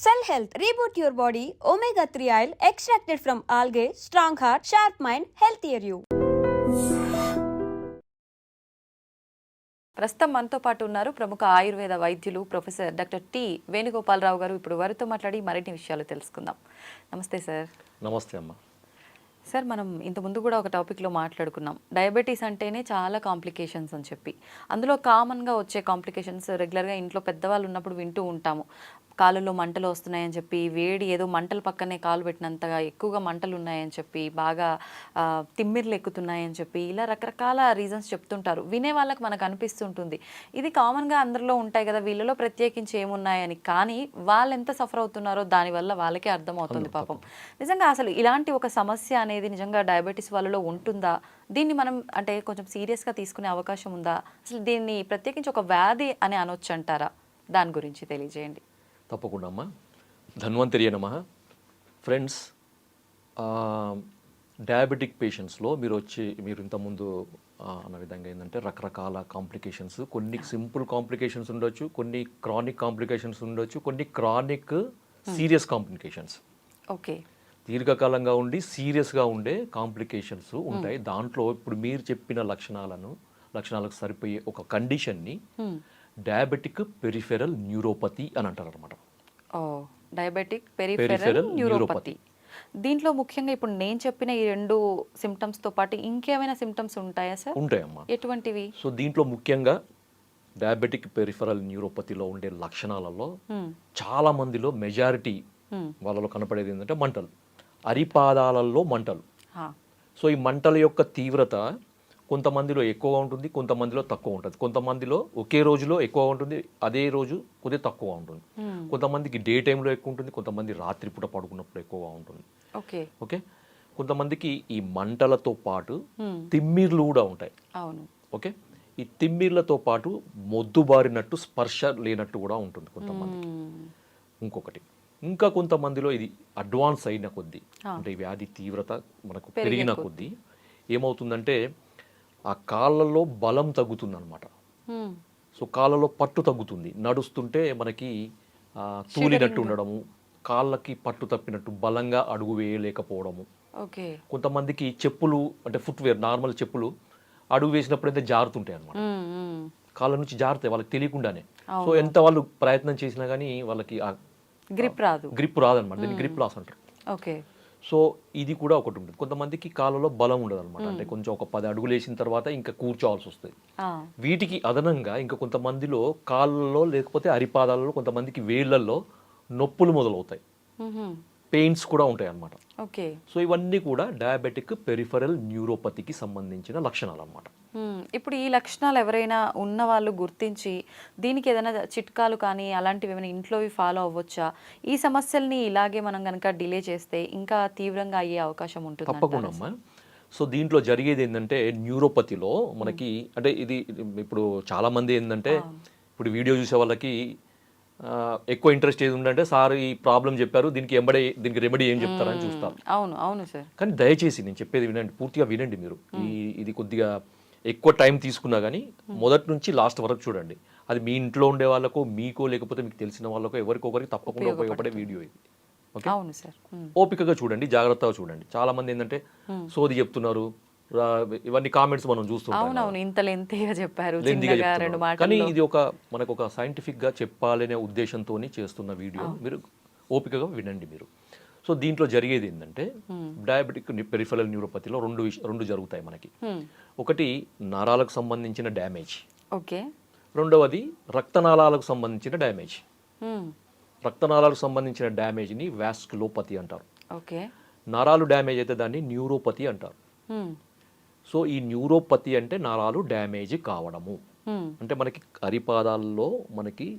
Cell Health, reboot your body, omega-3 oil extracted from algae, strong heart, sharp mind, healthier you. ప్రస్తుతం మనతో పాటు ఉన్నారు ప్రముఖ ఆయుర్వేద వైద్యులు ప్రొఫెసర్ డాక్టర్ టి వేణుగోపాలరావు గారు. ఇప్పుడు వారితో మాట్లాడి మరిన్ని విషయాలు తెలుసుకుందాం. నమస్తే సార్. నమస్తే అమ్మ. సార్, మనం ఇంతకుముందు కూడా ఒక టాపిక్లో మాట్లాడుకున్నాం, డయాబెటీస్ అంటేనే చాలా కాంప్లికేషన్స్ అని చెప్పి. అందులో కామన్గా వచ్చే కాంప్లికేషన్స్ రెగ్యులర్గా ఇంట్లో పెద్దవాళ్ళు ఉన్నప్పుడు వింటూ ఉంటాము. కాళ్ళలో మంటలు వస్తున్నాయని చెప్పి, వేడి ఏదో మంటల పక్కనే కాలు పెట్టినంతగా ఎక్కువగా మంటలు ఉన్నాయని చెప్పి, బాగా తిమ్మిర్లు ఎక్కుతున్నాయని చెప్పి, ఇలా రకరకాల రీజన్స్ చెప్తుంటారు. వినే వాళ్ళకి మనకు అనిపిస్తుంటుంది ఇది కామన్గా అందరిలో ఉంటాయి కదా, వీళ్ళలో ప్రత్యేకించి ఏమున్నాయని. కానీ వాళ్ళు ఎంత సఫర్ అవుతున్నారో దానివల్ల వాళ్ళకే అర్థమవుతుంది పాపం. నిజంగా అసలు ఇలాంటి ఒక సమస్య అనేది నిజంగా డయాబెటీస్ వాళ్ళలో ఉంటుందా? దీన్ని మనం అంటే కొంచెం సీరియస్గా తీసుకునే అవకాశం ఉందా? అసలు దీన్ని ప్రత్యేకించి ఒక వ్యాధి అని అనొచ్చు అంటారా? దాని గురించి తెలియజేయండి. తప్పకుండా అమ్మ. ధన్వంతరి నమః. ఫ్రెండ్స్, డయాబెటిక్ పేషెంట్స్లో మీరు ఇంతకుముందు అన్న విధంగా ఏంటంటే రకరకాల కాంప్లికేషన్స్, కొన్ని సింపుల్ కాంప్లికేషన్స్ ఉండొచ్చు, కొన్ని క్రానిక్ కాంప్లికేషన్స్ ఉండొచ్చు, కొన్ని క్రానిక్ సీరియస్ కాంప్లికేషన్స్, ఓకే, దీర్ఘకాలంగా ఉండి సీరియస్గా ఉండే కాంప్లికేషన్స్ ఉంటాయి. దాంట్లో ఇప్పుడు మీరు చెప్పిన లక్షణాలకు సరిపోయే ఒక కండిషన్ని డయాబెటిక్ పెరిఫెరల్ న్యూరోపతి అని అంటారు అనమాట. Diabetic peripheral neuropathy. దీంట్లో ముఖ్యంగా ఇప్పుడు నేను చెప్పిన ఈ రెండు సిమ్టమ్స్తో పాటు ఇంకేమైనా సిమ్టమ్స్ ఉంటాయా సార్? ఉంటాయమ్మా. ఎటువంటివి? సో దీంట్లో ముఖ్యంగా డయాబెటిక్ పెరిఫెరల్ న్యూరోపతిలో ఉండే లక్షణాలలో చాలా మందిలో మెజారిటీ వాళ్ళలో కనపడేది ఏంటంటే మంటలు, అరిపాదాలలో మంటలు. సో ఈ మంటల యొక్క తీవ్రత కొంతమందిలో ఎక్కువగా ఉంటుంది, కొంతమందిలో తక్కువ ఉంటుంది. కొంతమందిలో ఒకే రోజులో ఎక్కువ ఉంటుంది, అదే రోజు కొద్దిగా తక్కువ ఉంటుంది. కొంతమందికి డే టైంలో ఎక్కువ ఉంటుంది, కొంతమంది రాత్రిపూట పడుకున్నప్పుడు ఎక్కువగా ఉంటుంది. ఓకే, కొంతమందికి ఈ మంటలతో పాటు తిమ్మిర్లు కూడా ఉంటాయి. ఓకే, ఈ తిమ్మిర్లతో పాటు మొద్దుబారినట్టు, స్పర్శ లేనట్టు కూడా ఉంటుంది కొంతమందికి. ఇంకొకటి, ఇంకా కొంతమందిలో ఇది అడ్వాన్స్ అయిన కొద్దీ, అంటే ఈ వ్యాధి తీవ్రత మనకు పెరిగిన కొద్దీ ఏమవుతుందంటే ఆ కాళ్ళలో బలం తగ్గుతుంది అనమాట. సో కాళ్ళలో పట్టు తగ్గుతుంది, నడుస్తుంటే మనకి తూలినట్టు ఉండడము, కాళ్ళకి పట్టు తప్పినట్టు, బలంగా అడుగు వేయలేకపోవడము. కొంతమందికి చెప్పులు అంటే ఫుట్వేర్, నార్మల్ చెప్పులు అడుగు వేసినప్పుడు అయితే జారుతుంటాయి అనమాట, కాళ్ళ నుంచి జారుతాయి వాళ్ళకి తెలియకుండానే. సో ఎంత వాళ్ళు ప్రయత్నం చేసినా కానీ వాళ్ళకి గ్రిప్ రాదనమాట, దీన్ని గ్రిప్ లాస్ అంటారు. సో ఇది కూడా ఒకటి ఉంటుంది. కొంతమందికి కాళ్ళలో బలం ఉండదు అనమాట, అంటే కొంచెం ఒక 10 అడుగులు వేసిన తర్వాత ఇంకా కూర్చోవాల్సి వస్తుంది. వీటికి అదనంగా ఇంకా కొంతమందిలో కాళ్ళలో లేకపోతే అరిపాదాలలో, కొంతమందికి వేళ్లలో నొప్పులు మొదలవుతాయి, పెయిన్స్ కూడా ఉంటాయి అన్నమాట. సో ఇవన్నీ కూడా డయాబెటిక్ పెరిఫెరల్ న్యూరోపతికి సంబంధించిన లక్షణాలు అన్నమాట. ఇప్పుడు ఈ లక్షణాలు ఎవరైనా ఉన్న వాళ్ళు గుర్తించి దీనికి ఏదైనా చిట్కాలు కానీ అలాంటివి ఏమైనా ఇంట్లోవి ఫాలో అవ్వచ్చా? ఈ సమస్యల్ని ఇలాగే మనం కనుక డిలే చేస్తే ఇంకా తీవ్రంగా అయ్యే అవకాశం ఉంటుంది? తప్పకుండా అమ్మా. సో దీంట్లో జరిగేది ఏంటంటే న్యూరోపతిలో మనకి అంటే ఇది ఇప్పుడు చాలా మంది ఏంటంటే ఇప్పుడు వీడియో చూసే వాళ్ళకి ఎక్కువ ఇంట్రెస్ట్ ఏది ఉందంటే సార్ ఈ ప్రాబ్లం చెప్పారు, దీనికి రెమెడీ ఏం చెప్తారని చూస్తారు. అవును సార్. కానీ దయచేసి నేను చెప్పేది వినండి, పూర్తిగా వినండి మీరు. ఇది కొద్దిగా ఎక్కువ టైం తీసుకున్నా కానీ మొదటి నుంచి లాస్ట్ వరకు చూడండి. అది మీ ఇంట్లో ఉండే వాళ్ళకో, మీకో, లేకపోతే మీకు తెలిసిన వాళ్ళకో, ఎవరికొకరికి తప్పకుండా ఉపయోగపడే వీడియో ఇది. ఓకే, ఓపికగా చూడండి, జాగ్రత్తగా చూడండి. చాలా మంది ఏంటంటే సోది చెప్తున్నారు, ఇవన్నీ కామెంట్స్ మనం చూస్తున్నాం, కానీ ఇది మనకు ఒక సైంటిఫిక్ గా చెప్పాలనే ఉద్దేశంతో చేస్తున్న వీడియో. మీరు ఓపికగా వినండి మీరు. సో దీంట్లో జరిగేది ఏంటంటే డయాబెటిక్ పెరిఫెరల్ న్యూరోపతిలో రెండు జరుగుతాయి మనకి. ఒకటి నరాలకు సంబంధించిన డ్యామేజ్, రెండవది రక్తనాళాలకు సంబంధించిన డ్యామేజ్. రక్తనాళాలకు సంబంధించిన డ్యామేజ్ని వాస్కులోపతి అంటారు. నరాలు డ్యామేజ్ అయితే దాన్ని న్యూరోపతి అంటారు. సో ఈ న్యూరోపతి అంటే నరాలు డ్యామేజ్ కావడము, అంటే మనకి అరిపాదాల్లో మనకి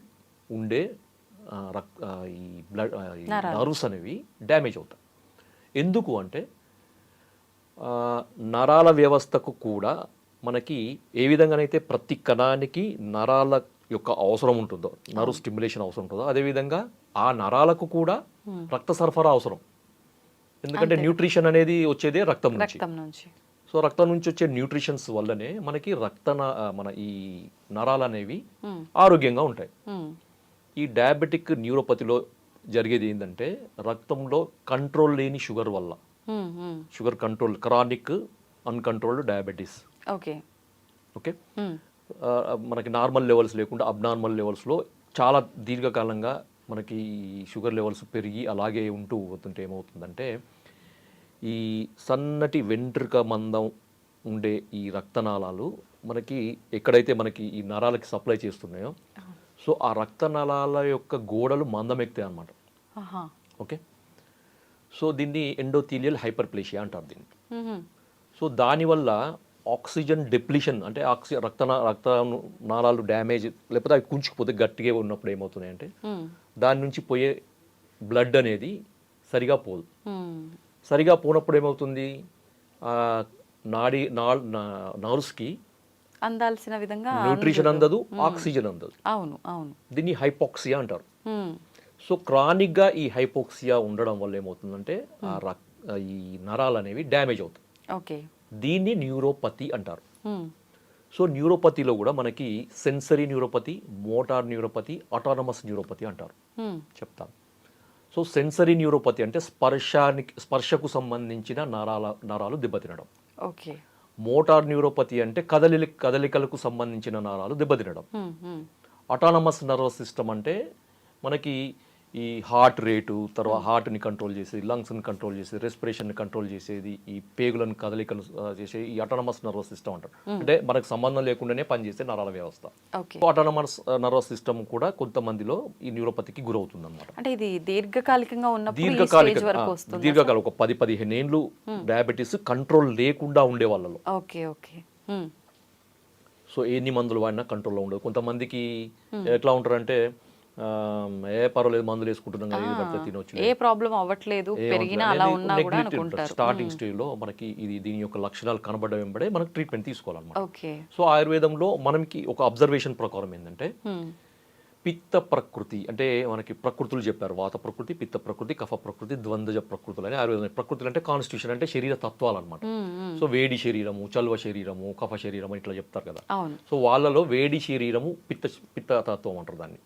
ఉండే ఈ బ్లడ్ నర్వ్స్ అనేవి డ్యామేజ్ అవుతాయి. ఎందుకు అంటే నరాల వ్యవస్థకు కూడా మనకి ఏ విధంగానైతే ప్రతి కణానికి నరాల యొక్క అవసరం ఉంటుందో, నర్వ్ స్టిమ్యులేషన్ అవసరం ఉంటుందో, అదేవిధంగా ఆ నరాలకు కూడా రక్త సరఫరా అవసరం. ఎందుకంటే న్యూట్రిషన్ అనేది వచ్చేదే రక్తం నుంచి. సో రక్తం నుంచి వచ్చే న్యూట్రిషన్స్ వల్లనే మనకి మన ఈ నరాలు అనేవి ఆరోగ్యంగా ఉంటాయి. ఈ డయాబెటిక్ న్యూరోపతిలో జరిగేది ఏంటంటే రక్తంలో కంట్రోల్ లేని షుగర్ వల్ల, sugar control, chronic uncontrolled diabetes, okay okay, మనకి నార్మల్ లెవెల్స్ లేకుండా అబ్నార్మల్ లెవెల్స్లో చాలా దీర్ఘకాలంగా మనకి షుగర్ లెవెల్స్ పెరిగి అలాగే ఉంటూ పోతుంటే ఏమవుతుందంటే ఈ సన్నటి వెంట్రుక మందం ఉండే ఈ రక్తనాళాలు మనకి ఎక్కడైతే మనకి ఈ నరాలకి సప్లై చేస్తున్నాయో, సో ఆ రక్తనాళాల యొక్క గోడలు మందం ఎక్కుతాయి అన్నమాట. ఓకే, సో దీన్ని ఎండోథీలియల్ హైపర్ప్లేషియా అంటారు దీన్ని. సో దానివల్ల ఆక్సిజన్ డెప్లిషన్ అంటే రక్త నాళాలు డ్యామేజ్ లేకపోతే అవి కుంచుకుపోతే గట్టిగా ఉన్నప్పుడు ఏమవుతున్నాయంటే దాని నుంచి పోయే బ్లడ్ అనేది సరిగా పోదు. సరిగా పోనప్పుడు ఏమవుతుంది, నర్వ్స్కి అందాల్సిన విధంగా న్యూట్రిషన్ అందదు, ఆక్సిజన్ అందదు. అవును అవును, దీన్ని హైపోక్సియా అంటారు. సో క్రానిక్గా ఈ హైపోక్సియా ఉండడం వల్ల ఏమవుతుందంటే ఈ నరాలు అనేవి డ్యామేజ్ అవుతాయి. ఓకే, దీన్ని న్యూరోపతి అంటారు. సో న్యూరోపతిలో కూడా మనకి sensory neuropathy, motor neuropathy, autonomous neuropathy అంటారు. చెప్తాను. సో సెన్సరీ న్యూరోపతి అంటే స్పర్శకు సంబంధించిన నరాలు దెబ్బతినడం. ఓకే, మోటార్ న్యూరోపతి అంటే కదలికలకు సంబంధించిన నరాలు దెబ్బతినడం. ఆటోనమస్ నర్వస్ సిస్టమ్ అంటే మనకి ఈ హార్ట్ రేటు, తర్వాత హార్ట్ని కంట్రోల్ చేసేది, లంగ్స్ని కంట్రోల్ చేసేది, రెస్పిరేషన్ని కంట్రోల్ చేసేది, ఈ పేగులను కదలికలు చేసే ఈ ఆటోనమస్ నర్వస్ సిస్టమ్ అంటారు. అంటే మనకు సంబంధం లేకుండానే పనిచేసే నరాల వ్యవస్థ. ఆటోనమస్ నర్వస్ సిస్టమ్ కూడా కొంతమందిలో ఈ న్యూరోపతికి గురవుతుంది అనమాట. అంటే ఇది దీర్ఘకాలికంగా దీర్ఘకాలం ఒక 10-15 ఏళ్ళు డయాబెటీస్ కంట్రోల్ లేకుండా ఉండే వాళ్ళలో. ఓకే ఓకే, సో ఎన్ని మందులు వాడినా కంట్రోల్లో ఉండదు. కొంతమందికి ఎట్లా ఉంటారంటే పర్వాలేదు మందులు వేసుకుంటున్నాం కదా, ఇది పడితే తినొచ్చు, ఏ ప్రాబ్లం అవ్వట్లేదు, పెరిగినా అలా ఉన్నా కూడా అనుకుంటారు. స్టార్టింగ్ స్టేజ్ లో మనకి దీని యొక్క లక్షణాలు కనబడడం వెంబడే మనకి ట్రీట్మెంట్ తీసుకోవాలన్నమాట. ఓకే, సో ఆయుర్వేదంలో మనకి ఒక అబ్జర్వేషన్ ప్రకారం ఏంటంటే పిత్త ప్రకృతి అంటే మనకి ప్రకృతులు చెప్పారు, వాత ప్రకృతి, పిత్త ప్రకృతి, కఫ ప్రకృతి, ద్వంద్వజ ప్రకృతులు అని ఆయుర్వేదం. ప్రకృతులు అంటే కాన్స్టిట్యూషన్ అంటే శరీర తత్వాలు అనమాట. సో వేడి శరీరము, చల్వ శరీరము, కఫ శరీరము ఇట్లా చెప్తారు కదా. సో వాళ్ళలో వేడి శరీరము పిత్త తత్వం అంటారు దాన్ని.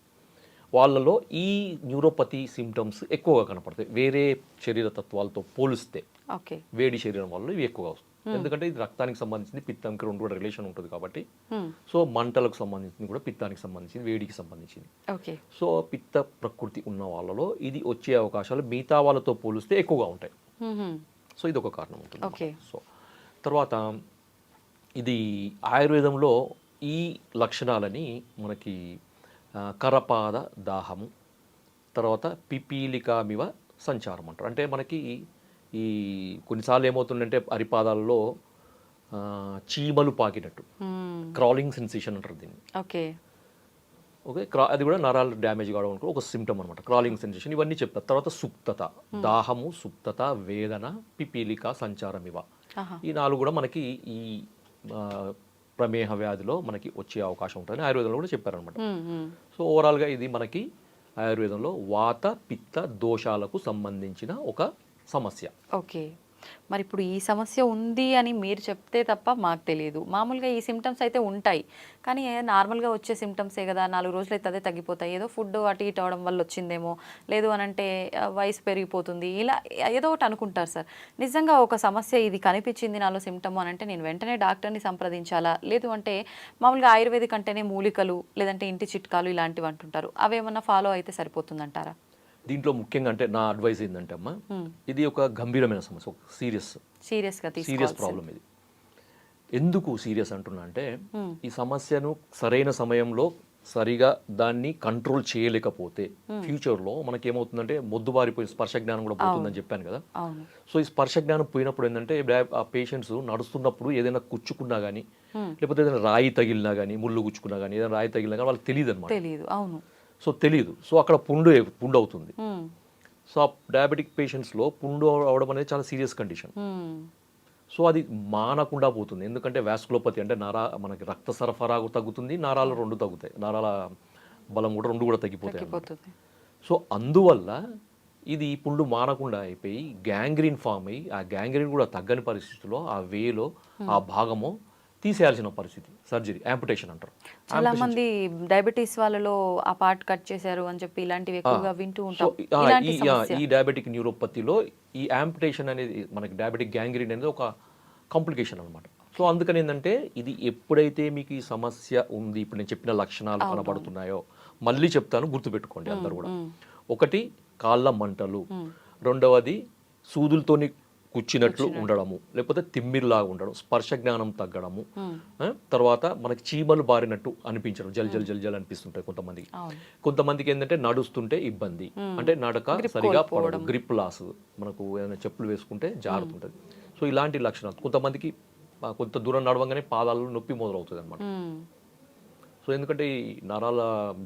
వాళ్ళలో ఈ న్యూరోపతి సిమ్టమ్స్ ఎక్కువగా కనపడతాయి వేరే శరీర తత్వాలతో పోలిస్తే. వేడి శరీరం వల్ల ఇవి ఎక్కువగా వస్తాయి, ఎందుకంటే ఇది రక్తానికి సంబంధించింది, పిత్తానికి రెండు కూడా రిలేషన్ ఉంటుంది కాబట్టి. సో మంటలకు సంబంధించింది కూడా పిత్తానికి సంబంధించింది, వేడికి సంబంధించింది. సో పిత్త ప్రకృతి ఉన్న వాళ్ళలో ఇది వచ్చే అవకాశాలు మిగతా వాళ్ళతో పోలిస్తే ఎక్కువగా ఉంటాయి. సో ఇది ఒక కారణం ఉంటుంది. సో తర్వాత ఇది ఆయుర్వేదంలో ఈ లక్షణాలని మనకి కరపాద దాహము, తర్వాత పిపీలికామివ సంచారం అంటారు. అంటే మనకి ఈ కొన్నిసార్లు ఏమవుతుందంటే అరిపాదాలలో చీమలు పాకినట్టు క్రాలింగ్ సెన్సేషన్ అంటారు దీన్ని. ఓకే, అది కూడా నరాలు డ్యామేజ్ కావడం ఒక సిమ్టమ్ అనమాట, క్రాలింగ్ సెన్సేషన్. ఇవన్నీ చెప్తారు. తర్వాత సుప్తత, దాహము, సుప్తత, వేదన, పిపీలిక, సంచారం ఇవ, ఈ 4 కూడా మనకి ఈ ప్రమేహ వ్యాధిలో మనకి వచ్చే అవకాశం ఉంటుందని ఆయుర్వేదంలో కూడా చెప్పారనమాట. సో ఓవరాల్గా ఇది మనకి ఆయుర్వేదంలో వాత పిత్త దోషాలకు సంబంధించిన ఒక సమస్య. ఓకే, మరి ఇప్పుడు ఈ సమస్య ఉంది అని మీరు చెప్తే తప్ప మాకు తెలియదు. మామూలుగా ఈ సిమ్టమ్స్ అయితే ఉంటాయి, కానీ నార్మల్గా వచ్చే సిమ్టమ్సే కదా, 4 రోజులు అయితే అదే తగ్గిపోతాయి, ఏదో ఫుడ్ అటు ఇటు అవడం వల్ల వచ్చిందేమో, లేదు అని అంటే వయసు పెరిగిపోతుంది, ఇలా ఏదో ఒకటి అనుకుంటారు సార్. నిజంగా ఒక సమస్య ఇది కనిపించింది నాలో సిమ్టమ్ అని అంటే నేను వెంటనే డాక్టర్ని సంప్రదించాలా, లేదు అంటే మామూలుగా ఆయుర్వేదిక్ అంటేనే మూలికలు లేదంటే ఇంటి చిట్కాలు ఇలాంటివి అంటుంటారు, అవేమన్నా ఫాలో అయితే సరిపోతుందంటారా? దీంట్లో ముఖ్యంగా అంటే నా అడ్వైస్ ఏంటంటే అమ్మా, ఇది ఒక గంభీరమైన సమస్య, ఒక సీరియస్ ప్రాబ్లం. ఇది ఎందుకు సీరియస్ అంటున్నా అంటే ఈ సమస్యను సరైన సమయంలో సరిగా దాన్ని కంట్రోల్ చేయలేకపోతే ఫ్యూచర్లో మనకి ఏమవుతుందంటే మొద్దుబారిపోయి స్పర్శ జ్ఞానం కూడా పోతుందని చెప్పాను కదా. సో ఈ స్పర్శ జ్ఞానం పోయినప్పుడు ఏంటంటే ఆ పేషెంట్స్ నడుస్తున్నప్పుడు ఏదైనా కుచ్చుకున్నా కానీ, లేకపోతే ఏదైనా రాయి తగిలినా కానీ, ముళ్ళు గుచ్చుకున్నా కానీ, ఏదైనా రాయి తగిలినా కానీ వాళ్ళకి తెలియదు అనమాట. సో తెలియదు. సో అక్కడ పుండు అవుతుంది. సో ఆ డయాబెటిక్ పేషెంట్స్లో పుండు అవడం అనేది చాలా సీరియస్ కండిషన్. సో అది మానకుండా పోతుంది, ఎందుకంటే వాస్కులోపతి అంటే మనకి రక్త సరఫరా తగ్గుతుంది, నరాలు 2 తగ్గుతాయి, నరాల బలం కూడా 2 కూడా తగ్గిపోతాయి. సో అందువల్ల ఇది పుండు మానకుండా అయిపోయి గ్యాంగ్రీన్ ఫామ్ అయ్యి, ఆ గ్యాంగ్రీన్ కూడా తగ్గని పరిస్థితుల్లో ఆ వేలో ఆ భాగము తీసేయాల్సిన పరిస్థితి, సర్జరీ, యాంపుటేషన్ అంటారు. చాలా మంది డయాబెటీస్ వాళ్ళలో ఆ పార్ట్ కట్ చేశారు అని చెప్పి ఇలాంటివి ఎక్కువగా వింటూ సో ఉంటాం. ఇలాంటి సమస్య ఈ డయాబెటిక్ న్యూరోపతిలో ఈ యాంపుటేషన్ అనేది మనకి డయాబెటిక్ గ్యాంగ్రీన్ అనేది ఒక కాంప్లికేషన్ అనమాట. సో అందుకని ఏంటంటే ఇది ఎప్పుడైతే మీకు ఈ సమస్య ఉంది, ఇప్పుడు నేను చెప్పిన లక్షణాలు కనబడుతున్నాయో, మళ్ళీ చెప్తాను, గుర్తుపెట్టుకోండి అందరు కూడా. ఒకటి కాళ్ళ మంటలు, రెండవది సూదులతోని కూర్చున్నట్లు ఉండడము, లేకపోతే తిమ్మిరిలాగా ఉండడం, స్పర్శ జ్ఞానం తగ్గడము, తర్వాత మనకి చీమలు బారినట్టు అనిపించడం, జల్ జల్ జల్ జల్ అనిపిస్తుంటాయి కొంతమందికి. కొంతమందికి ఏంటంటే నడుస్తుంటే ఇబ్బంది, అంటే నడక సరిగా పడడం, గ్రిప్ లాస్, మనకు ఏదైనా చెప్పులు వేసుకుంటే జారుతుంటుంది. సో ఇలాంటి లక్షణాలు. కొంతమందికి కొంత దూరం నడవంగానే పాదాలలో నొప్పి మొదలవుతుంది అనమాట. సో ఎందుకంటే ఈ నరాల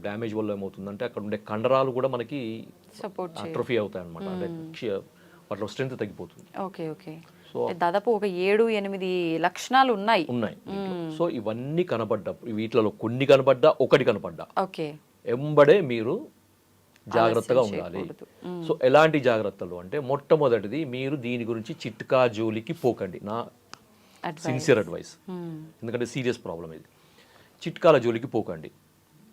డ్యామేజ్ వల్ల ఏమవుతుందంటే అక్కడ ఉండే కండరాలు కూడా మనకి అట్రోఫీ అవుతాయి అనమాట, అంటే వాటిలో స్ట్రెంత్ తగ్గిపోతుంది. Okay okay. సో దాదాపు ఒక 7-8 లక్షణాలు ఉన్నాయి. సో ఇవన్నీ కనబడ్డప్పుడు, వీటిలో కొన్ని కనబడ్డా, ఒకటి కనబడ్డా, ఓకే, ఎంబడే మీరు జాగ్రత్తగా ఉండాలి. సో ఎలాంటి జాగ్రత్తలు అంటే, మొట్టమొదటిది మీరు దీని గురించి చిట్కా జోలికి పోకండి, నా సిన్సియర్ అడ్వైస్. ఎందుకంటే సీరియస్ ప్రాబ్లం ఇది. చిట్కాల జోలికి పోకండి.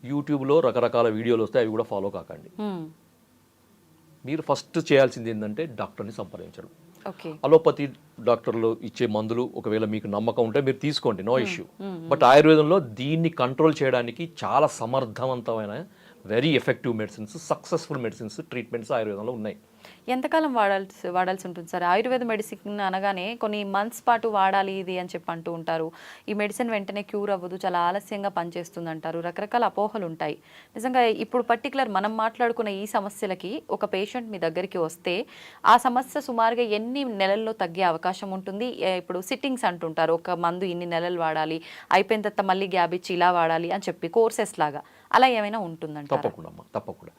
యూట్యూబ్లో రకరకాల వీడియోలు వస్తాయి, అవి కూడా ఫాలో కాకండి. మీరు ఫస్ట్ చేయాల్సింది ఏంటంటే డాక్టర్ని సంప్రదించడం. అలోపతి డాక్టర్లు ఇచ్చే మందులు ఒకవేళ మీకు నమ్మకం ఉంటే మీరు తీసుకోండి, నో ఇష్యూ. బట్ ఆయుర్వేదంలో దీన్ని కంట్రోల్ చేయడానికి చాలా సమర్థవంతమైన, very effective medicines, successful medicines, treatments ఆయుర్వేదంలో ఉన్నాయి. ఎంతకాలం వాడాల్సి ఉంటుంది సార్? ఆయుర్వేద మెడిసిన్ అనగానే కొన్ని మంత్స్ పాటు వాడాలి ఇది అని చెప్పి అంటూ ఉంటారు. ఈ మెడిసిన్ వెంటనే క్యూర్ అవ్వదు, చాలా ఆలస్యంగా పనిచేస్తుంది అంటారు. రకరకాల అపోహలు ఉంటాయి. నిజంగా ఇప్పుడు పర్టికులర్ మనం మాట్లాడుకున్న ఈ సమస్యలకి ఒక పేషెంట్ మీ దగ్గరికి వస్తే ఆ సమస్య సుమారుగా ఎన్ని నెలల్లో తగ్గే అవకాశం ఉంటుంది? ఇప్పుడు సిట్టింగ్స్ అంటుంటారు, ఒక మందు ఇన్ని నెలలు వాడాలి, అయిపోయిన తర్వాత మళ్ళీ గ్యాప్ ఇచ్చి ఇలా వాడాలి అని చెప్పి, కోర్సెస్ లాగా అలా ఏమైనా ఉంటుందంట? తప్పకుండా.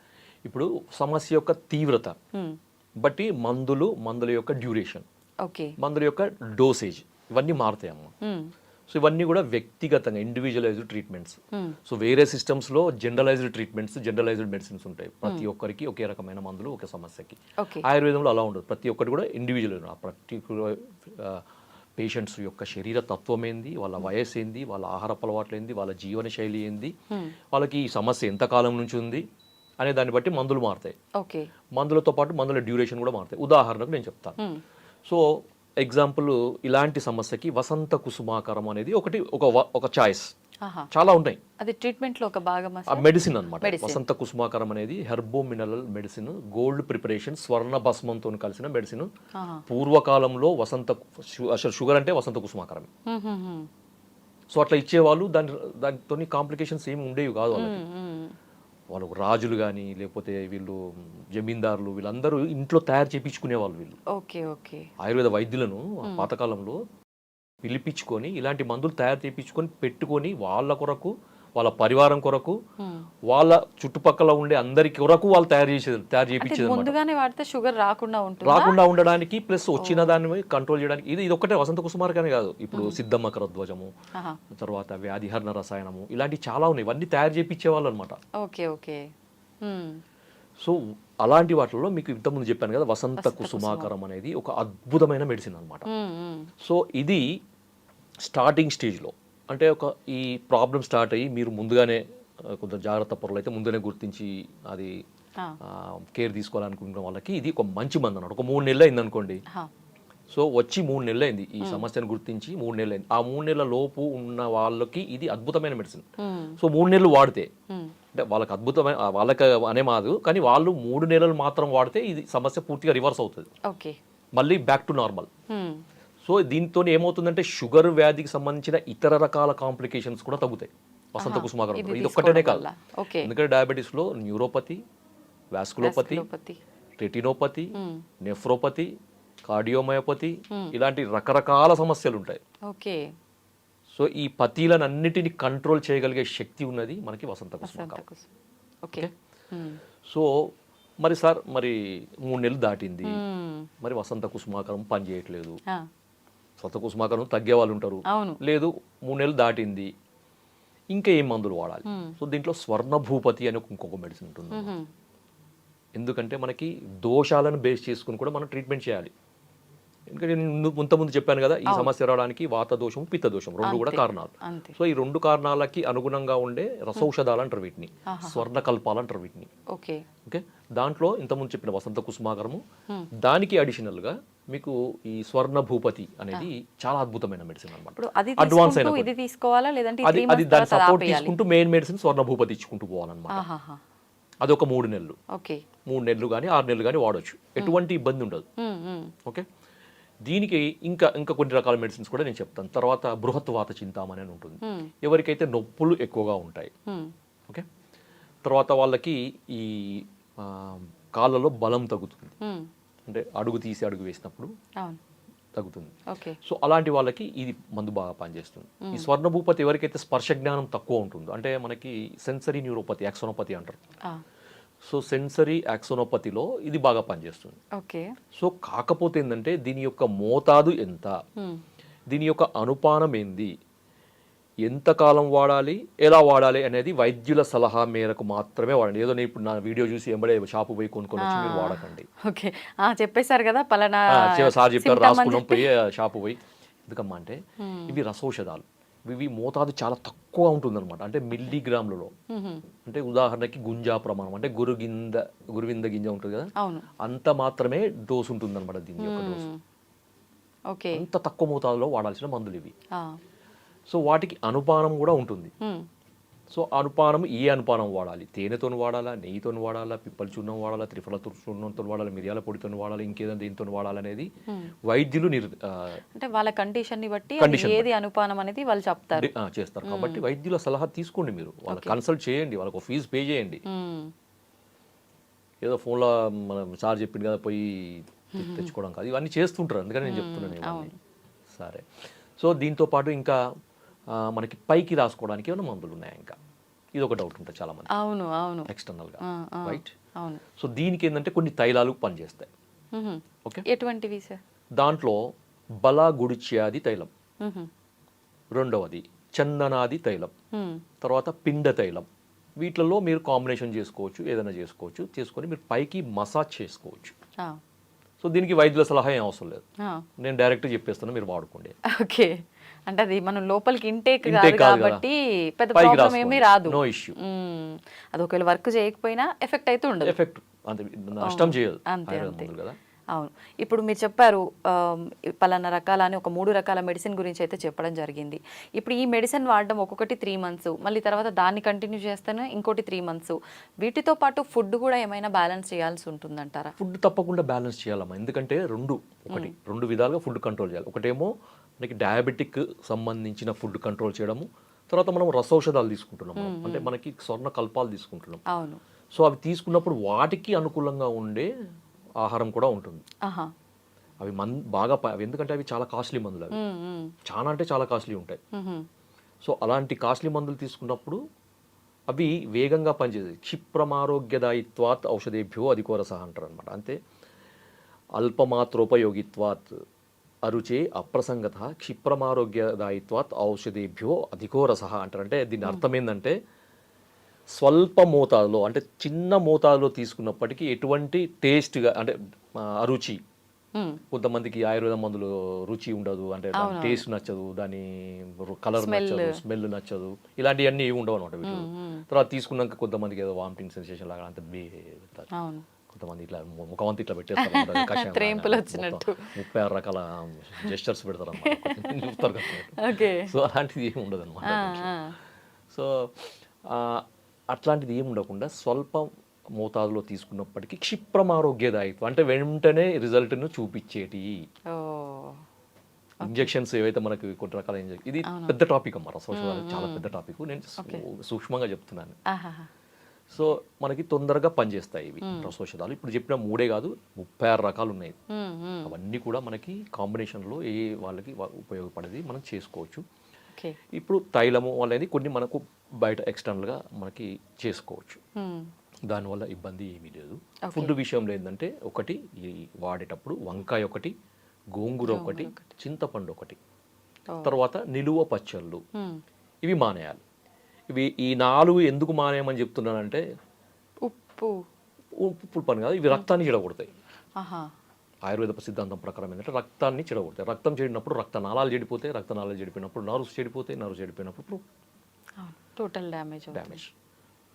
ఇప్పుడు సమస్య యొక్క తీవ్రత బట్టి మందుల యొక్క డ్యూరేషన్, మందుల యొక్క డోసేజ్, ఇవన్నీ మారుతాయమ్మా. సో ఇవన్నీ కూడా వ్యక్తిగతంగా ఇండివిజువలైజ్డ్ ట్రీట్మెంట్స్. సో వేరే సిస్టమ్స్లో జనరలైజ్డ్ ట్రీట్మెంట్స్, జనరలైజ్డ్ మెడిసిన్స్ ఉంటాయి. ప్రతి ఒక్కరికి ఒకే రకమైన మందులు ఒక సమస్యకి. ఆయుర్వేదంలో అలా ఉండదు, ప్రతి ఒక్కటి కూడా ఇండివిజువల్. పర్టిక్యులర్ పేషెంట్స్ యొక్క శరీర తత్వం ఏంది, వాళ్ళ వయసు ఏంది, వాళ్ళ ఆహారపు అలవాట్లు ఏంది, వాళ్ళ జీవన శైలి ఏంది, వాళ్ళకి ఈ సమస్య ఎంతకాలం నుంచి ఉంది అనే దాన్ని బట్టి మందులు మారుతాయి. మందులతో పాటు మందుల డ్యూరేషన్ కూడా మారుతాయి. ఉదాహరణకు నేను చెప్తాను. సో ఎగ్జాంపుల్, ఇలాంటి సమస్యకి వసంత కుసుమాకరం అనేది ఒక చాయిస్. చాలా ఉన్నాయి, అది ట్రీట్మెంట్ లో ఒక భాగం, మెడిసిన్ అన్నమాట. వసంత కుసుమాకరం అనేది herbo mineral medicine, gold preparation, స్వర్ణ భస్మంతో కలిసిన మెడిసిన్. పూర్వకాలంలో అసలు షుగర్ అంటే వసంత కుసుమాకరమే. సో అట్లా ఇచ్చేవాళ్ళు, దానితో కాంప్లికేషన్స్ ఏమి ఉండేవి కాదు వాళ్ళకి. వాళ్ళు రాజులు కానీ, లేకపోతే వీళ్ళు జమీందారులు, వీళ్ళందరూ ఇంట్లో తయారు చేయించుకునే వాళ్ళు వీళ్ళు. ఆయుర్వేద వైద్యులను పాతకాలంలో పిలిపించుకొని ఇలాంటి మందులు తయారు చేయించుకొని పెట్టుకొని, వాళ్ళ కొరకు, వాళ్ళ పరివారం కొరకు, వాళ్ళ చుట్టుపక్కల ఉండే అందరికి కొరకు వాళ్ళు తయారు చేయించేది. ముందుగానే వాడితే షుగర్ రాకుండా ఉండడానికి, ప్లస్ వచ్చిన దాన్ని కంట్రోల్ చేయడానికి. ఇది ఒక్కటే వసంత కుసుమార్కనే కాదు, ఇప్పుడు సిద్ధమకర ధ్వజము, తర్వాత వ్యాధిహరణ రసాయనము, ఇలాంటి చాలా ఉన్నాయి. ఇవన్నీ తయారు చేయించేవాళ్ళు అనమాట. సో అలాంటి వాటిల్లో మీకు ఇంతకుముందు చెప్పాను కదా, వసంత కుసుమాకరం అనేది ఒక అద్భుతమైన మెడిసిన్ అనమాట. సో ఇది స్టార్టింగ్ స్టేజ్లో, అంటే ఈ ప్రాబ్లం స్టార్ట్ అయ్యి మీరు ముందుగానే కొంత జాగ్రత్త పరులు అయితే ముందుగానే గుర్తించి అది కేర్ తీసుకోవాలనుకున్న వాళ్ళకి ఇది ఒక మంచి మందు అన్నమాట. ఒక 3 నెలలు అయింది అనుకోండి. సో వచ్చి 3 నెలలు అయింది, ఈ సమస్యను గుర్తించి 3 నెలలు అయింది. ఆ 3 నెలల లోపు ఉన్న వాళ్ళకి ఇది అద్భుతమైన మెడిసిన్. సో 3 నెలలు వాడితే, అంటే వాళ్ళకి అద్భుతమైన, వాళ్ళకి అనే మాదు, కానీ వాళ్ళు 3 నెలలు మాత్రం వాడితే ఇది సమస్య పూర్తిగా రివర్స్ అవుతుంది, మళ్ళీ బ్యాక్ టు నార్మల్. సో దీంతో ఏమవుతుందంటే షుగర్ వ్యాధికి సంబంధించిన ఇతర రకాల కాంప్లికేషన్స్ కూడా తగ్గుతాయి వసంత కుసుమాకరం. ఇది ఒక్కటేనే కాదు, ఎందుకంటే డయాబెటీస్ లో న్యూరోపతి, వాస్కులోపతి, రెటినోపతి, నెఫ్రోపతి, కార్డియోమయోపతి, ఇలాంటి రకరకాల సమస్యలు ఉంటాయి. సో ఈ పతీలనన్నిటిని కంట్రోల్ చేయగలిగే శక్తి ఉన్నది మనకి వసంత కుసుమాకరం. సో మరి సార్, మరి 3 నెలలు దాటింది, మరి వసంత కుసుమాకరం పని చేయట్లేదు, వసంత కుసుమాకరం తగ్గే వాళ్ళు ఉంటారు, లేదు 3 నెలలు దాటింది, ఇంకా ఏం మందులు వాడాలి? సో దీంట్లో స్వర్ణభూపతి అని ఇంకొక మెడిసిన్ ఉంటుంది. ఎందుకంటే మనకి దోషాలను బేస్ చేసుకుని కూడా మనం ట్రీట్మెంట్ చేయాలి. ఎందుకంటే నేను ముందు చెప్పాను కదా, ఈ సమస్య రావడానికి వాత దోషం పిత్త దోషం రెండు కూడా కారణాలు. అంతే. సో ఈ రెండు కారణాలకి అనుగుణంగా ఉండే రసౌషధాలు అంటారు వీటిని, స్వర్ణకల్పాలు అంటారు వీటిని. ఓకే. ఓకే, దాంట్లో ఇంతకుముందు చెప్పిన వసంత కుసుమాకరము, దానికి అడిషనల్ గా మీకు ఈ స్వర్ణ భూపతి అనేది చాలా అద్భుతమైన మెడిసిన్ అనమాట. ఇప్పుడు అది అడ్వాన్స్ అయిన తీసుకుంటూ ఇది తీసుకోవాలా లేదంటే ఈ అది 3 అది months దాని తర్వాత సపోర్ట్ ఆపేయాలి? తీసుకుంటూ మెయిన్ మెడిసిన్ స్వర్ణ భూపతి ఇచ్చుకుంటూ పోవాలన్నమాట. ఆహాహా. అది ఒక 3 నెలలు, ఓకే. 3 నెలలు కానీ 6 నెలలు కానీ వాడొచ్చు, ఎటువంటి ఇబ్బంది ఉండదు. ఓకే, దీనికి ఇంకా ఇంకా కొన్ని రకాల మెడిసిన్స్ కూడా నేను చెప్తాను. తర్వాత బృహత్వాత చింతామణి అని ఉంటుంది, ఎవరికైతే నొప్పులు ఎక్కువగా ఉంటాయి. ఓకే, తర్వాత వాళ్ళకి ఈ కాళ్ళలో బలం తగ్గుతుంది, అంటే అడుగు తీసి అడుగు వేసినప్పుడు తగ్గుతుంది. ఓకే. సో అలాంటి వాళ్ళకి ఇది మందు బాగా పనిచేస్తుంది. ఈ స్వర్ణ భూపతి ఎవరికైతే స్పర్శ జ్ఞానం తక్కువ ఉంటుందో, అంటే మనకి సెన్సరీ న్యూరోపతి, యాక్సోనోపతి అంటారు. సో సెన్సరీ యాక్సోనోపతిలో ఇది బాగా పనిచేస్తుంది. ఓకే. సో కాకపోతే ఏంటంటే దీని యొక్క మోతాదు ఎంత, దీని యొక్క అనుపానం ఏంది, ఎంత కాలం వాడాలి, ఎలా వాడాలి అనేది వైద్యుల సలహా మేరకు మాత్రమే వాడండి. ఏదో నేను ఇప్పుడు నా వీడియో చూసి ఎంబడే షాపు పోయి కొనుక్కొని వచ్చి మీరు వాడకండి. ఓకే, చెప్పేశారు కదా పలానా సార్ చెప్పారు, రాసుకున్నాం పోయి షాపు పోయి. ఎందుకమ్మా అంటే ఇవి రసౌషధాలు, ఇవి మోతాదు చాలా తక్కువ ఉంటుంది అనమాట. అంటే మిల్లీగ్రాములలో, అంటే ఉదాహరణకి గుంజా ప్రమాణం, అంటే గురువింద గింజ ఉంటుంది కదా, అంత మాత్రమే డోసు ఉంటుంది అనమాట దీని యొక్క డోసు. ఓకే, అంత తక్కువ మోతాదులో వాడాల్సిన మందులు ఇవి. సో వాటికి అనుపానం కూడా ఉంటుంది. సో అనుపానం ఏ అనుపానం వాడాలి, తేనెతో వాడాలా, నెయ్యితో వాడాలా, పిప్పల చూర్ణం వాడాలా, త్రిఫల చూర్ణంతో వాడాలా, మిరియాల పొడితో వాడాలా, ఇంకేదైనా దీంతో వాడాలనేది వైద్యులు అంటే వాళ్ళ కండిషన్ ని బట్టి ఏది అనుపానం అనేది వాళ్ళు చెప్తారు, చేస్తారు. కాబట్టి వైద్యుల సలహా తీసుకోండి, మీరు వాళ్ళ కన్సల్ట్ చేయండి, వాళ్ళకు ఫీజు పే చేయండి. ఏదో ఫోన్లో మనం సార్ చెప్పింది కదా పోయి తెచ్చుకోవడం కాదు, ఇవన్నీ చేస్తుంటారు, అందుకని నేను చెప్తున్నాను ఇవన్నీ. సరే, సో దీంతో పాటు ఇంకా మనకి పైకి రాసుకోవడానికి ఏమైనా మందులు ఉన్నాయా, ఇంకా ఇది ఒక డౌట్ ఉంటుంది చాలా మంది. అవును అవును, ఎక్స్టర్నల్గా, రైట్. అవును. సో దీనికి ఏంటంటే కొన్ని తైలాలు పనిచేస్తాయి. ఓకే, ఎటువంటివి సార్? దాంట్లో బలగుడిచ్యాది తైలం, రెండవది చందనాది తైలం, తర్వాత పిండ తైలం. వీటిలలో మీరు కాంబినేషన్ చేసుకోవచ్చు, ఏదైనా చేసుకోవచ్చు, చేసుకొని మీరు పైకి మసాజ్ చేసుకోవచ్చు. సో దీనికి వైద్యుల సలహా ఏం అవసరం లేదు, నేను డైరెక్ట్ చెప్పేస్తాను, మీరు వాడుకోండి. ఓకే, అంటే అది మనం లోపలికి ఇంటేక్ కాదు కాబట్టి పెద్ద ప్రాబ్లం ఏమీ రాదు, నో ఇష్యూ. అది ఒకవేళ వర్క్ చేయకపోయినా ఎఫెక్ట్ అయితే ఉండదు, ఎఫెక్ట్ అంతే, నష్టం చేయదు. అంతే అంతే కదా. అవును, ఇప్పుడు మీరు చెప్పారు పలానా రకాల అని ఒక 3 రకాల మెడిసిన్ గురించి అయితే చెప్పడం జరిగింది. ఇప్పుడు ఈ మెడిసిన్ వాడడం ఒక్కొక్కటి 3 months, మళ్ళీ తర్వాత దాన్ని కంటిన్యూ చేస్తేనే ఇంకోటి 3 months. వీటితో పాటు ఫుడ్ కూడా ఏమైనా బ్యాలెన్స్ చేయాల్సి ఉంటుందంటారా? ఫుడ్ తప్పకుండా బ్యాలెన్స్ చేయాలమ్మా, ఎందుకంటే రెండు విధాలుగా ఫుడ్ కంట్రోల్ చేయాలి. ఒకటేమో మనకి డయాబెటిక్ సంబంధించిన ఫుడ్ కంట్రోల్ చేయడము, తర్వాత మనం రసౌషధాలు తీసుకుంటున్నాం, అంటే మనకి స్వర్ణ కల్పాలు తీసుకుంటున్నాం. అవును. సో అవి తీసుకున్నప్పుడు వాటికి అనుకూలంగా ఉండే ఆహారం కూడా ఉంటుంది. అవి బాగా అవి ఎందుకంటే అవి చాలా కాస్ట్లీ మందులు, అవి చాలా అంటే చాలా కాస్ట్లీ ఉంటాయి. సో అలాంటి కాస్ట్లీ మందులు తీసుకున్నప్పుడు అవి వేగంగా పనిచేస్తాయి. క్షిప్రమారోగ్యదాయిత్వాత్ ఔషధేభ్యో అధికోరసహ అంటారు అనమాట. అంతే, అల్పమాత్రోపయోగిత్వాత్ అరుచే అప్రసంగత క్షిప్రమారోగ్యదాయిత్వాత్ ఔషధేభ్యో అధికోరసహ అంటారు. అంటే దీని అర్థం ఏంటంటే స్వల్ప మోతాదులో, అంటే చిన్న మోతాదులో తీసుకున్నప్పటికీ ఎటువంటి టేస్ట్గా, అంటే అరుచి. కొంతమందికి ఆయుర్వేద మందులు రుచి ఉండదు, అంటే టేస్ట్ నచ్చదు, దాని కలర్ నచ్చదు, స్మెల్ నచ్చదు, ఇలాంటివన్నీ ఏమి ఉండవు అనమాట వీటిలో. తర్వాత తీసుకున్నాక కొంతమందికి ఏదో వామిటింగ్ సెన్సేషన్ లాగా అంత కొంతమంది ఇట్లా ముఖమంతా ఇట్లా పెట్టేస్తారు, 36 రకాల జెస్చర్స్ పెడతారు అన్నమాట, చూస్తారు కదా. సో అలాంటిది ఏమి ఉండదు అనమాట. సో అట్లాంటిది ఏమి ఉండకుండా స్వల్ప మోతాదులో తీసుకున్నప్పటికీ క్షిప్రమారోగ్యదాయిత్వం, అంటే వెంటనే రిజల్ట్ను చూపించేటి ఇంజెక్షన్స్ ఏవైతే మనకి కొన్ని రకాల ఇది పెద్ద టాపిక్ అమ్మ, రసౌషధాలు చాలా పెద్ద టాపిక్, నేను సూక్ష్మంగా చెప్తున్నాను. సో మనకి తొందరగా పనిచేస్తాయి ఇవి రసౌషధాలు. ఇప్పుడు చెప్పిన 3 కాదు, 36 రకాలు ఉన్నాయి. అవన్నీ కూడా మనకి కాంబినేషన్లో ఏ వాళ్ళకి ఉపయోగపడేది మనం చేసుకోవచ్చు. ఇప్పుడు తైలము అనేది కొన్ని మనకు బయట ఎక్స్టర్నల్గా మనకి చేసుకోవచ్చు, దానివల్ల ఇబ్బంది ఏమీ లేదు. ఫుడ్ విషయంలో ఏంటంటే ఒకటి ఈ వాడేటప్పుడు వంకాయ ఒకటి, గోంగూర ఒకటి, చింతపండు ఒకటి, తర్వాత నిలువ పచ్చళ్ళు, ఇవి మానేయాలి. ఇవి ఈ 4 ఎందుకు మానేయమని చెప్తున్నానంటే, ఉప్పు పని కాదు, ఇవి రక్తాన్ని చెడగొడతాయి. ఆయుర్వేద సిద్ధాంతం ప్రకారం ఏంటంటే రక్తాన్ని చెడగొడతాయి. రక్తం చెడినప్పుడు రక్తనాళాలు చెడిపోతాయి, రక్తనాళాలు చెడిపోయినప్పుడు నర్వ్స్ చెడిపోతాయి, నర్వ్స్ చెడిపోయినప్పుడు టోటల్ డ్యామేజ్.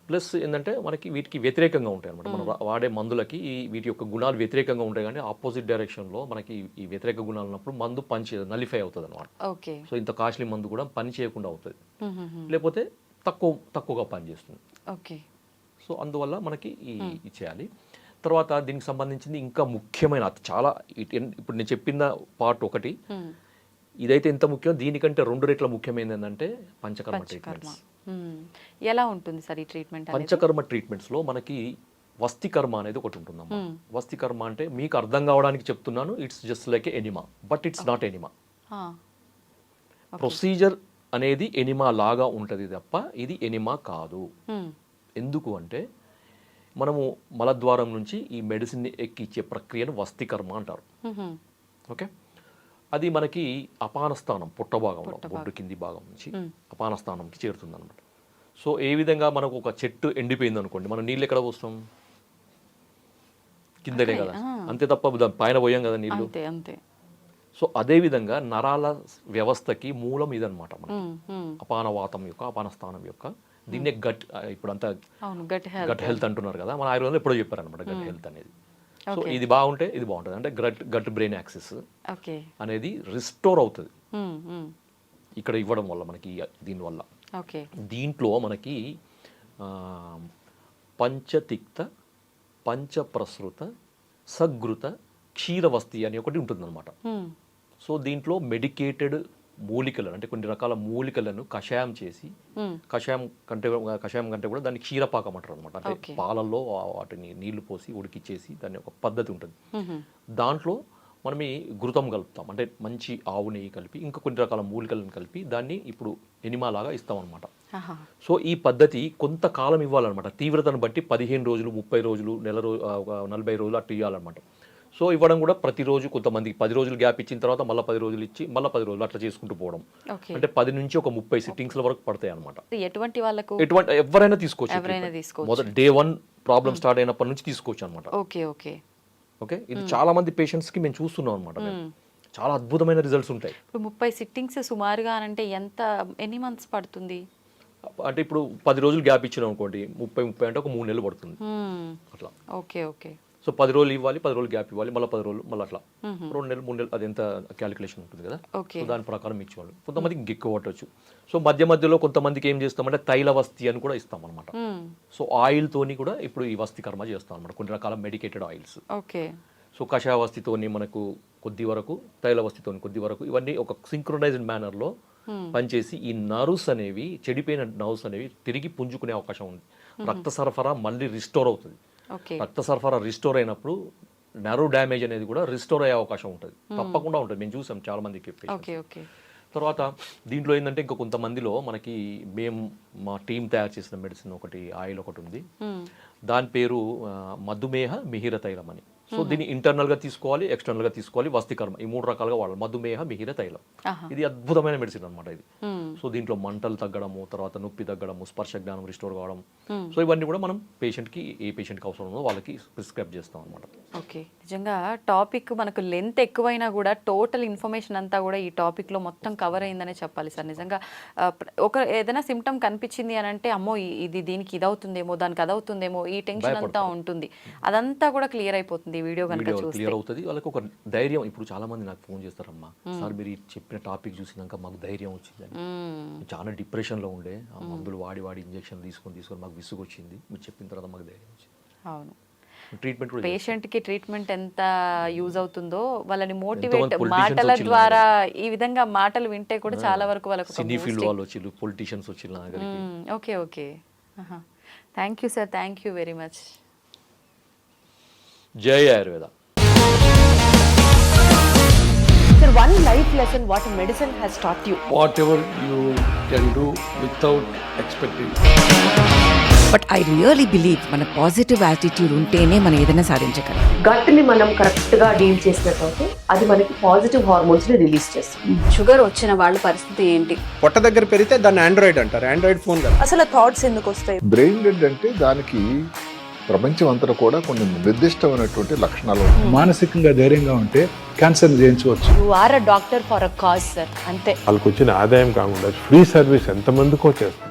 ప్లస్ ఏంటంటే మనకి వీటికి వ్యతిరేకంగా ఉంటాయి అనమాట. మనం వాడే మందులకి వీటి యొక్క గుణాలు వ్యతిరేకంగా ఉంటాయి, కానీ ఆపోజిట్ డైరెక్షన్లో మనకి ఈ వ్యతిరేక గుణాలు ఉన్నప్పుడు మందు పని నలిఫై అవుతుంది అనమాట. ఓకే. సో ఇంత కాస్ట్లీ మందు కూడా పని చేయకుండా అవుతుంది, లేకపోతే తక్కువగా పనిచేస్తుంది. ఓకే. సో అందువల్ల మనకి చేయాలి. తర్వాత దీనికి సంబంధించింది ఇంకా ముఖ్యమైన చాలా ఇప్పుడు నేను చెప్పిన పార్ట్ ఒకటి, ఇదైతే ఎంత ముఖ్యం, దీనికంటే 2 రెట్ల ముఖ్యమైనది ఏంటంటే పంచకర్మ ట్రీట్మెంట్స్. ఎలా ఉంటుంది సార్ ఈ ట్రీట్మెంట్? పంచకర్మ ట్రీట్మెంట్స్లో మనకి వస్తికర్మ అనేది ఒకటి ఉంటుందమ్మా. వస్తికర్మ అంటే మీకు అర్థం కావడానికి చెప్తున్నాను, it's just like enema, but it's not enema. Procedure అనేది ఎనిమా లాగా ఉంటుంది తప్ప ఇది ఎనిమా కాదు. ఎందుకు అంటే మనము మలద్వారం నుంచి ఈ మెడిసిన్ని ఎక్కిచ్చే ప్రక్రియను వస్తికర్మ అంటారు. ఓకే. అది మనకి అపానస్థానం పుట్టభాగంలో బొడ్డు కింది భాగం నుంచి అపానస్థానంకి చేరుతుంది అనమాట. సో ఏ విధంగా మనకు ఒక చెట్టు ఎండిపోయింది అనుకోండి, మనం నీళ్ళు ఎక్కడ పోస్తాం? కిందనే కదా, అంతే తప్ప దాని పైన పోయాం కదా నీళ్ళు. సో అదే విధంగా నరాల వ్యవస్థకి మూలం ఇదనమాట మనకి అపానవాతం యొక్క అపానస్థానం యొక్క. దీన్నే ఇప్పుడు అంతా గట్ హెల్త్ అంటున్నారు కదా, మన ఆయుర్వేదంలో ఎప్పుడో చెప్పారనమాట గట్ హెల్త్ అనేది. సో ఇది బాగుంటే ఇది బాగుంటుంది, అంటే గట్ బ్రెయిన్ యాక్సిస్ అనేది రిస్టోర్ అవుతుంది ఇక్కడ ఇవ్వడం వల్ల మనకి. దీనివల్ల దీంట్లో మనకి పంచతిక్త, పంచప్రసృత, సగృత, క్షీరవస్తి అని ఒకటి ఉంటుంది అనమాట. సో దీంట్లో మెడికేటెడ్ మూలికలను, అంటే కొన్ని రకాల మూలికలను కషాయం చేసి, కషాయం కంటే కూడా దాన్ని క్షీరపాకం అంటారు అనమాట. అంటే పాలల్లో వాటిని నీళ్లు పోసి ఉడికిచ్చేసి దాన్ని ఒక పద్ధతి ఉంటుంది. దాంట్లో మనం ఈ ఘృతం కలుపుతాం, అంటే మంచి ఆవు నెయ్యి కలిపి ఇంకా కొన్ని రకాల మూలికలను కలిపి దాన్ని ఇప్పుడు ఎనిమా లాగా ఇస్తాం అనమాట. సో ఈ పద్ధతి కొంతకాలం ఇవ్వాలన్నమాట, తీవ్రతను బట్టి 15 రోజులు, 30 రోజులు, నెల రోజు, 40 రోజులు అట్లా ఇవ్వాలన్నమాట. సో ఇవ్వడం కూడా ప్రతిరోజు, కొంతమందికి 10 రోజులు గ్యాప్ ఇచ్చిన తర్వాత మళ్ళీ 10 రోజులు ఇచ్చి మళ్ళీ 10 రోజులు అట్లా చేసుకుంటూ పోవడం. అంటే 10 నుంచి ఒక 30 సిట్టింగ్స్ల వరకు పడతాయి అనమాట. ఎవరైనా తీసుకోవచ్చు, మొదటి డే 1 ప్రాబ్లం స్టార్ట్ అయినప్పటి నుంచి తీసుకోవచ్చు అనమాట. ఓకే. ఇది చాలా మంది పేషెంట్స్కి మేము చూస్తున్నాం అనమాట. చాలా అద్భుతమైన రిజల్ట్స్ ఉంటాయి. ఇప్పుడు 30 సిట్టింగ్స్ సుమారుగా అంటే ఎన్ని మంత్స్ పడుతుంది? అంటే ఇప్పుడు 10 రోజులు గ్యాప్ ఇచ్చినాం అనుకోండి, 30 అంటే ఒక 3 నెలలు పడుతుంది అట్లా. ఓకే. సో 10 రోజులు ఇవ్వాలి, 10 రోజులు గ్యాప్ ఇవ్వాలి, మళ్ళీ 10 రోజులు మళ్ళీ అట్లా 2 నెలలు 3 నెలలు, అది ఎంత క్యాలిక్యులేషన్ ఉంటుంది కదా. సో దాని ప్రకారం ఇచ్చేవాళ్ళు. కొంతమందికి ఇంకెక్కువ పట్టవచ్చు. సో మధ్యలో కొంతమందికి ఏం చేస్తామంటే తైలవస్తి అని కూడా ఇస్తాం అనమాట. సో ఆయిల్ తోని కూడా ఇప్పుడు ఈ వస్తి కర్మ చేస్తాం అనమాట, కొన్ని రకాల మెడికేటెడ్ ఆయిల్స్. సో కషాయవస్తితోని మనకు కొద్ది వరకు, తైలవస్తితోని కొద్ది వరకు, ఇవన్నీ ఒక సింక్రొనైజ్డ్ మేనర్లో పనిచేసి ఈ నర్వ్స్ అనేవి, చెడిపోయిన నర్వ్స్ అనేవి తిరిగి పుంజుకునే అవకాశం ఉంది. రక్త సరఫరా మళ్ళీ రిస్టోర్ అవుతుంది. రక్త సరఫరా రిస్టోర్ అయినప్పుడు నర్వ్ డ్యామేజ్ అనేది కూడా రిస్టోర్ అయ్యే అవకాశం ఉంటుంది, తప్పకుండా ఉంటుంది. మేము చూసాం చాలా మందికి. తర్వాత దీంట్లో ఏంటంటే ఇంకా కొంతమందిలో మనకి మా టీం తయారు చేసిన మెడిసిన్ ఒకటి, ఆయిల్ ఒకటి ఉంది, దాని పేరు మధుమేహ మిహిర తైలం అని. సో దీన్ని ఇంటర్నల్ గా తీసుకోవాలి, ఎక్స్టర్నల్ గా తీసుకోవాలి, వస్తికర్మ, ఈ 3 రకాలుగా వాడాలి. మధుమేహ మిహిర తైలం ఇది అద్భుతమైన మెడిసిన్ అనమాట ఇది. సో దీంట్లో మంటలు తగ్గడము, తర్వాత నొప్పి తగ్గడము, స్పర్శ జ్ఞానం రిస్టోర్ కావడం. సో ఇవన్నీ కూడా మనం పేషెంట్కి, ఏ పేషెంట్కి అవసరం ఉందో వాళ్ళకి ప్రిస్క్రైబ్ చేస్తాం అనమాట. ఓకే. నిజంగా టాపిక్ మనకు లెంత్ ఎక్కువైనా కూడా టోటల్ ఇన్ఫర్మేషన్ అంతా కూడా ఈ టాపిక్ లో మొత్తం కవర్ అయిందనే చెప్పాలి సార్. నిజంగా ఏదైనా సిమ్టమ్ కనిపించింది అని అంటే, అమ్మో దీనికి ఇది అవుతుందేమో, దానికి అది అవుతుందేమో, ఈ టెన్షన్ అంతా ఉంటుంది, అదంతా కూడా క్లియర్ అయిపోతుంది వీడియో క్లియర్ అవుతుంది. వాళ్ళకి ఒక ధైర్యం. ఇప్పుడు చాలా మంది నాకు ఫోన్ చేస్తారమ్మా, సార్ మీరు చెప్పిన టాపిక్ చూసినాక మాకు ధైర్యం వచ్చిందని. చాలా డిప్రెషన్ లో ఉండే, ఆ మందులు వాడి ఇంజెక్షన్ తీసుకొని మాకు విసుగు వచ్చింది, మీరు చెప్పిన తర్వాత మాకు ధైర్యం వచ్చింది. అవును. ట్రీట్మెంట్ పేషెంట్ కి ట్రీట్మెంట్ ఎంత యూజ్ అవుతుందో, వాళ్ళని మోటివేట్ మాటల ద్వారా, ఈ విధంగా మాటలు వింటే కూడా చాలా వరకు వాళ్ళకి సినీ ఫీల్డ్ వాళ్ళు వచ్చి, పొలిటీషియన్స్ వచ్చి. Okay. Thank you sir, thank you very much. జై Ayurveda. Sir, one life lesson what medicine has taught you. Whatever you can do without expecting. But I really believe మన పాజిటివ్ యాటిట్యూడ్ ఉంటేనే మనం ఏదైనా సాధించగలం. గట్ని మనం కరెక్ట్ గా deal చేసినట్లయితే అది మనకి పాజిటివ్ హార్మోన్స్ ని రిలీజ్ చేస్తుంది. షుగర్ వచ్చిన వాళ్ళ పరిస్థితి ఏంటి? పొట్ట దగ్గర పెరిగితే దాన్ని ఆండ్రాయిడ్ అంటారు, ఆండ్రాయిడ్ ఫోన్ కదా. అసలు థాట్స్ ఎందుకు వస్తాయి? బ్రెయిన్ డెడ్ అంటే దానికి ప్రపంచం అంతా కూడా కొన్ని నిర్దిష్టమైనటువంటి లక్షణాలు ఉన్నాయి. మానసికంగా ధైర్యంగా ఉంటే క్యాన్సర్ జయించవచ్చు. You are a doctor for a cause sir, అంతే. వాళ్ళకి వచ్చిన ఆదాయం కాకుండా ఫ్రీ సర్వీస్ ఎంతమందికో చేస్తుంది.